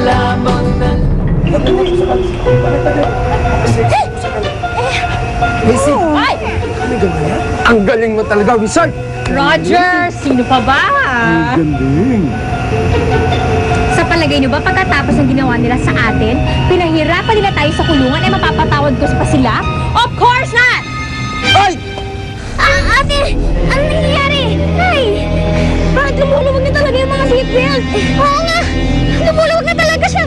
lamang ng... Missy, Ay! ang galing mo talaga, Wizard! Roger! Sino pa ba? Galing! Sa palagay niyo ba pagkatapos ng ginawa nila sa atin, pinahirapan nila tayo sa kulungan ay mapapatawad ko pa sila? Of course not! Ay! Ate! Ano nangyayari? Ay! Bakit lumuluwag na talaga yung mga seatbelt? Oo nga! Lumuluwag na talaga siya!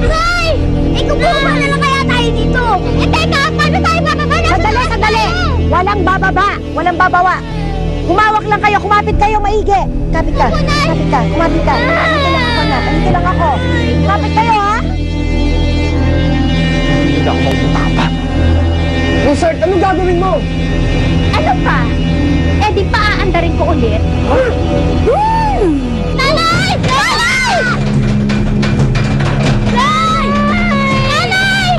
Ay! Eh kung bumaba na kaya tayo dito! Eh teka! Paano tayo bababa? Sandali, sandali! Walang bababa! Walang babawa! Humawak lang kayo, kumapit kayo maigi! Kapit ka, kumapit ka. Kumapit ka lang ako. Kumapit kayo, ha? Hindi ako magpapapa. Wizard, anong gagawin mo? Ano pa? Eh di paaandarin ko ulit? Nanay! Nanay! Nay! Nanay!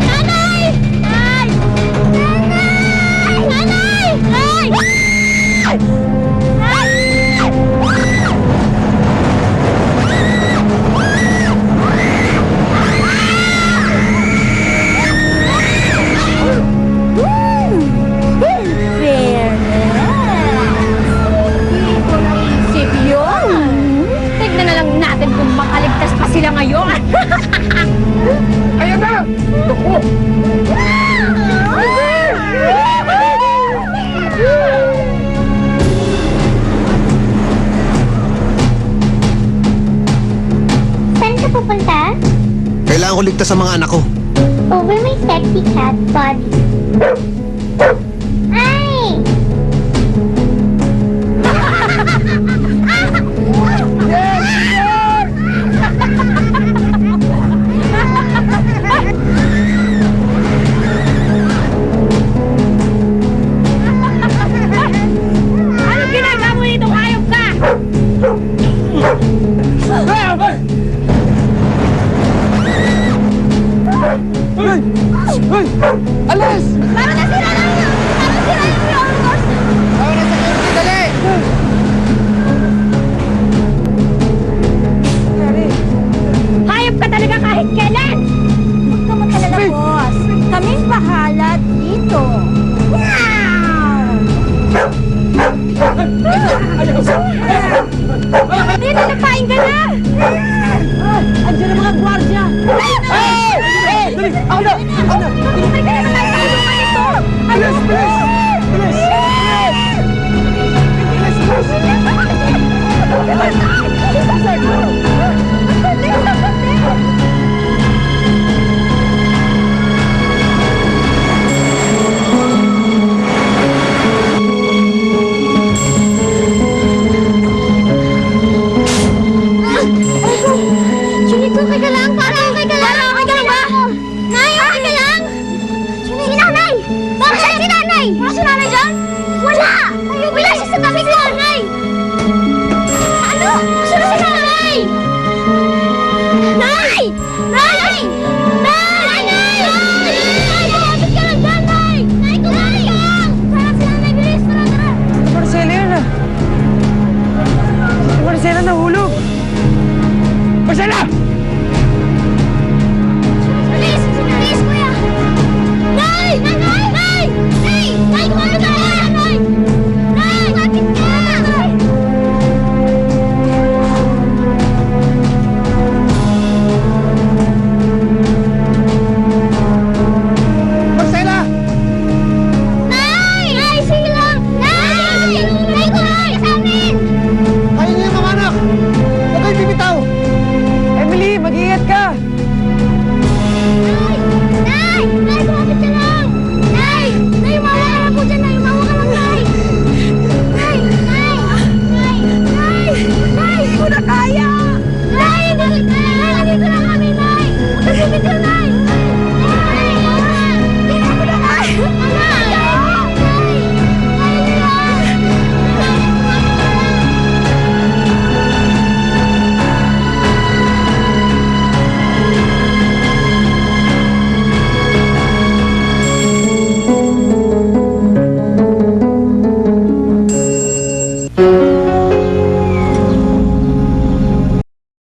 Nanay! Nay! Nanay! Nay! Tignan na lang natin kung makaligtas pa sila ngayon. Ayan na! Naku! Saan ka pupunta? Kailangan ko ligtas sa mga anak ko. Over my sexy cat body. Ay! Anong ginagawa mo dito? Hayop ka! Ay! Alas! Para nasira lang yun! Para nasira yung floor course! Tawag na security, dali! Hayop ka talaga kahit kailan! Huwag ka magalala, boss. Kaming bahala dito. Dito, napain ka na! Andiyan ang mga gwardya. Ay! Dali! Ako na! Ako na! Ay, kaya naman tayo pa ito! Bilis! Bilis! Bilis! Bilis! Junito, okay ka lang? Parang okay ka lang? Parang okay ka lang ba? Nay, okay ka lang? Si nanay! Bakit si nanay? Wala si nanay dyan? Wala! Wala siya sa tabi ko! Nanay! Ano? Saan si nanay? Nay! Nay! Nay! Nay! Bakit ka lang dyan, Nay? Nay, kumain ka lang! Parang si nanay, bilis! Tara, tara! Marcela yun ah! Si Marcela nahulog! Marcela!